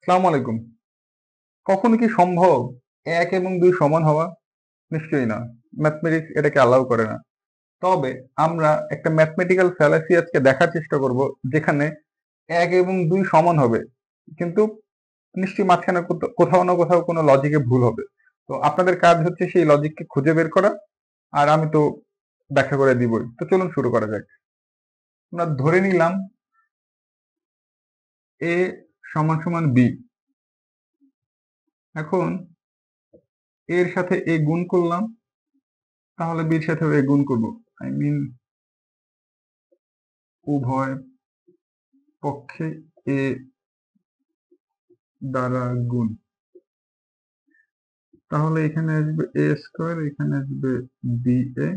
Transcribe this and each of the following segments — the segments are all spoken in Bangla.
আসসালামু আলাইকুম। কখনো কি সম্ভব ১ এবং ২ সমান হওয়া? নিশ্চয়ই না। ম্যাথমেটিক্স এটাকে অ্যালাউ করে না। তবে আমরা একটা ম্যাথমেটিক্যাল ফ্যালাসি আজকে দেখার চেষ্টা করব, যেখানে ১ এবং ২ সমান হবে। কিন্তু নিশ্চয়ই মাঝখানে কোথাও না কোথাও কোনো লজিকে ভুল হবে। তো আপনাদের কাজ হচ্ছে সেই লজিককে খুঁজে বের করা, আর আমি তো ব্যাখ্যা করে দিবই। তো চলুন শুরু করা যাক। আমরা ধরে নিলাম A সমান B। এখন A এর সাথে A গুণ করলাম, তাহলে B এর সাথেও A গুণ করব। আই মিন উভয় পক্ষে এ দ্বারা গুণ। তাহলে এখানে আসবে এ স্কোয়ার, এখানে আসবে বি এ।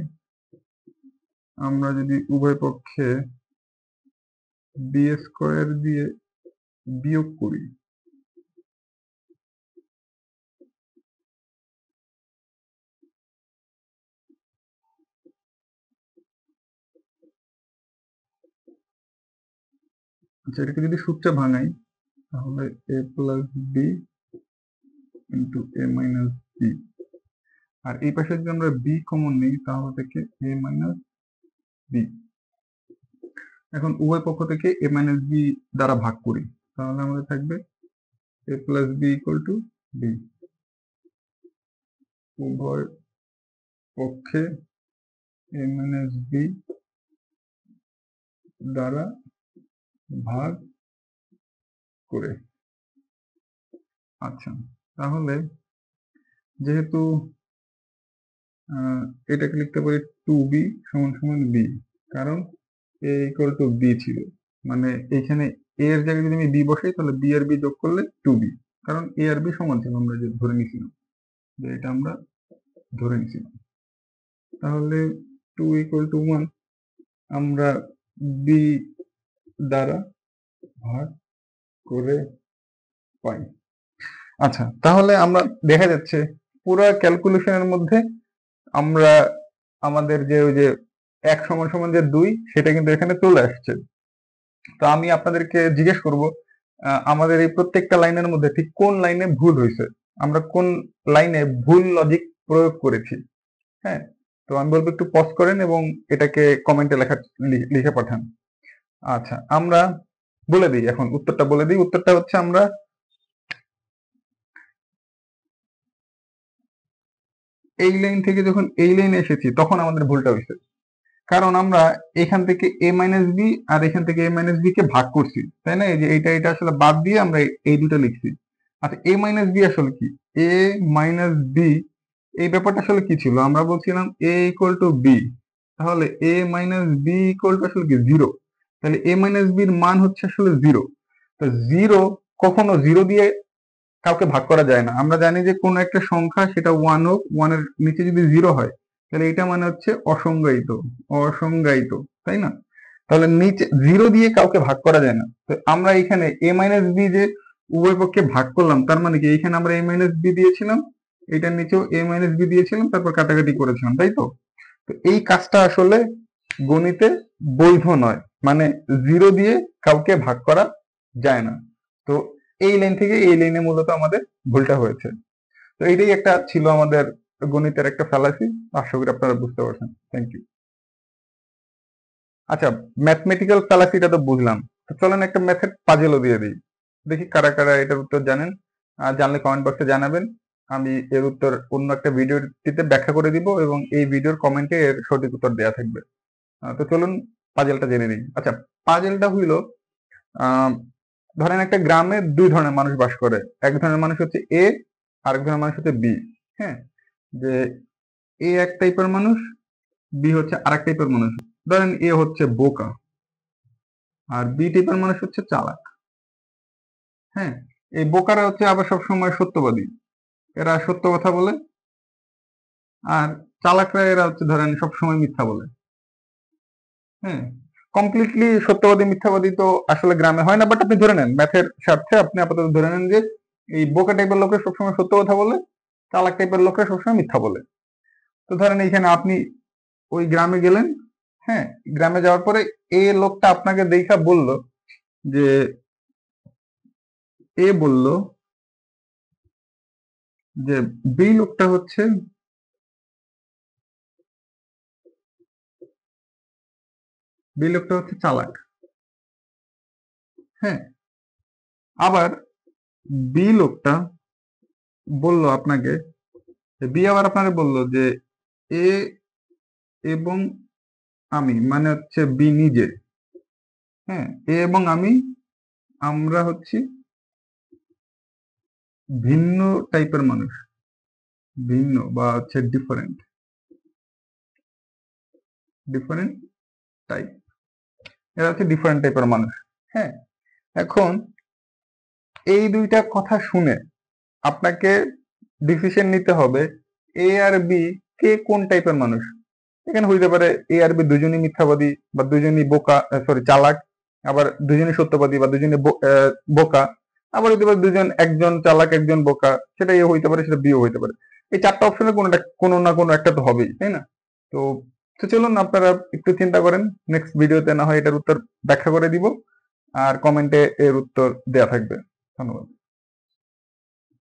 আমরা যদি উভয় পক্ষে বি স্কোয়ার দিয়ে বিয়োগ করি, আচ্ছা এটাকে যদি সূত্রে ভাঙাই, তাহলে এ প্লাস বি ইন্টু এ মাইনাস বি। আর এই পাশে যদি আমরা বি কমন নিই, তাহলে থেকে এ মাইনাস বি। এখন উভয় পক্ষ থেকে এ মাইনাস বি দ্বারা ভাগ করি, তাহলে আমাদের থাকবে A plus B equal to B. উভয় পক্ষে এ মাইনাস বি দ্বারা ভাগ করে। আচ্ছা, তাহলে যেহেতু এটাকে লিখতে পারি টু বি সমান সমান বি, কারণ এ ইকুয়াল টু বি ছিল। মানে এখানে এ এর জায়গায় যদি আমি বি বসাই, তাহলে বি আর বি যোগ করলে টু বি, কারণ এ আর বি সমান ছিল, আমরা যে ধরে নিয়েছিলাম, যে এটা আমরা ধরে নিয়েছিলাম। তাহলে টু ইকুয়াল টু ওয়ান আমরা বি দ্বারা ভাগ করে পাই। আচ্ছা, তাহলে আমরা দেখা যাচ্ছে পুরো ক্যালকুলেশনের মধ্যে আমরা আমাদের যে ওই যে ১ সমান সমান যে ২, সেটা কিন্তু এখানে চলে আসছে। তো আমি আপনাদেরকে জিজ্ঞেস করব, আমাদের এই প্রত্যেকটা লাইনের মধ্যে ঠিক কোন লাইনে ভুল হয়েছে, আমরা কোন লাইনে ভুল লজিক প্রয়োগ করেছি। হ্যাঁ, তো আমি বলবো একটু পজ করেন এবং এটাকে কমেন্টে লিখে পাঠান। আচ্ছা, আমরা বলে দিই, এখন উত্তরটা বলে দিই। উত্তরটা হচ্ছে আমরা এই লাইন থেকে যখন এই লাইনে এসেছি, তখন আমাদের ভুলটা হয়েছে। কারণ আমরা এখান থেকে এ মাইনাস বি আর এখান থেকে এ মাইনাস বি কে ভাগ করছি, তাই না? এই যে এটা আসলে বাদ দিয়ে আমরা এই দুটো লিখছি। আচ্ছা, এ মাইনাস বি আসলে কি? এ মাইনাস বি, এই ব্যাপারটা আসলে কি ছিল? আমরা বলছিলাম এ ইকুয়াল টু বি, তাহলে এ মাইনাস বি ইকুয়াল টু আসলে কি? জিরো। তাহলে এ মাইনাস বির মান হচ্ছে আসলে জিরো। তো জিরো কখনো জিরো দিয়ে কাউকে ভাগ করা যায় না। আমরা জানি যে কোন একটা সংখ্যা, সেটা ওয়ান হোক, ওয়ানের নিচে যদি জিরো হয়, তাহলে এটা মানে হচ্ছে অসংজ্ঞায়িত। অসংজ্ঞায়িত, তাই না? তাহলে নিচে জিরো দিয়ে কাউকে ভাগ করা যায় না। তো আমরা এখানে এ মাইনাস বি যে উভয় পক্ষে ভাগ করলাম, তার মানে কি এখানে আমরা এ মাইনাস বি দিয়েছিলাম, এটার নিচেও এ মাইনাস বি দিয়েছিলাম, তারপর কাটাকাটি করেছিলাম, তাই তো? তো এই কাজটা আসলে গণিতে বৈধ নয়। মানে জিরো দিয়ে কাউকে ভাগ করা যায় না। তো এই লাইন থেকে এই লাইনে মূলত আমাদের ভুলটা হয়েছে। তো এইটাই একটা ছিল আমাদের গণিতের একটা ফ্যালাসি। আশা করি আপনারা বুঝতে পারছেন। Thank you. আচ্ছা, ম্যাথমেটিক্যাল ফ্যালাসিটা তো বুঝলাম। তো চলেন একটা ম্যাথের পাজেলও দিয়ে দিই। দেখি কারা কারা এটার উত্তর জানেন। জানলে কমেন্ট বক্সে জানাবেন। আমি এর উত্তর অন্য একটা ভিডিওটিতে ব্যাখ্যা করে দিব, এবং এই ভিডিওর কমেন্টে এর সঠিক উত্তর দেওয়া থাকবে। তো চলুন পাজেলটা জেনে নিই। আচ্ছা, পাজেলটা হইল, আহ ধরেন একটা গ্রামে দুই ধরনের মানুষ বাস করে। এক ধরনের মানুষ হচ্ছে এ, আর এক ধরনের মানুষ হচ্ছে বি। হ্যাঁ, যে এ এক টাইপের মানুষ, বি হচ্ছে আর এক টাইপের মানুষ। ধরেন এ হচ্ছে বোকা, আর বি টাইপের মানুষ হচ্ছে চালাক। হ্যাঁ, এই বোকারা হচ্ছে আবার সবসময় সত্যবাদী, এরা সত্য কথা বলে। আর চালাকরা এরা হচ্ছে ধরেন সবসময় মিথ্যা বলে। হ্যাঁ, কমপ্লিটলি সত্যবাদী মিথ্যাবাদী তো আসলে গ্রামে হয় না, বাট আপনি ধরে নেন ম্যাথের স্বার্থে, আপনি আপাতত ধরে নেন যে এই বোকা টাইপের লোকরা সবসময় সত্য কথা বলে, চালাক টাইপের লোকরা সবসময় মিথ্যা বলে। তো ধরেন এইখানে আপনি ওই গ্রামে গেলেন। হ্যাঁ, গ্রামে যাওয়ার পরে এই লোকটা আপনাকে দেখা বলল যে এ বলল যে বি লোকটা হচ্ছে চালাক। হ্যাঁ, আবার বি লোকটা বলল আপনাকে, বি আবার আপনাকে বলল যে এ এবং আমি মানে হচ্ছে বি নিজে, হ্যাঁ, এ এবং আমি আমরা হচ্ছি ভিন্ন টাইপের মানুষ, ভিন্ন বা হচ্ছে ডিফারেন্ট ডিফারেন্ট টাইপ, এরা হচ্ছে ডিফারেন্ট টাইপের মানুষ। হ্যাঁ, এখন এই দুইটা কথা শুনে আপনাকে ডিসিশন নিতে হবে এ আর বি কে কোন টাইপের মানুষ। এখানে হইতে পারে এ আর বি দুজনই মিথ্যাবাদী বা দুজনই বোকা, সরি চালাক, আবার দুজনই সত্যবাদী বা দুজনই বোকা, আবার হইতে পারে দুজন, একজন চালাক একজন বোকা, সেটা এ হইতে পারে সেটা বিও হইতে পারে। এই চারটা অপশনে কোনো না কোনো একটা তো হবেই, তাই না? তো তো চলুন আপনারা একটু চিন্তা করেন, নেক্সট ভিডিওতে না হয় এটার উত্তর ব্যাখ্যা করে দিব, আর কমেন্টে এর উত্তর দেয়া থাকবে। ধন্যবাদ।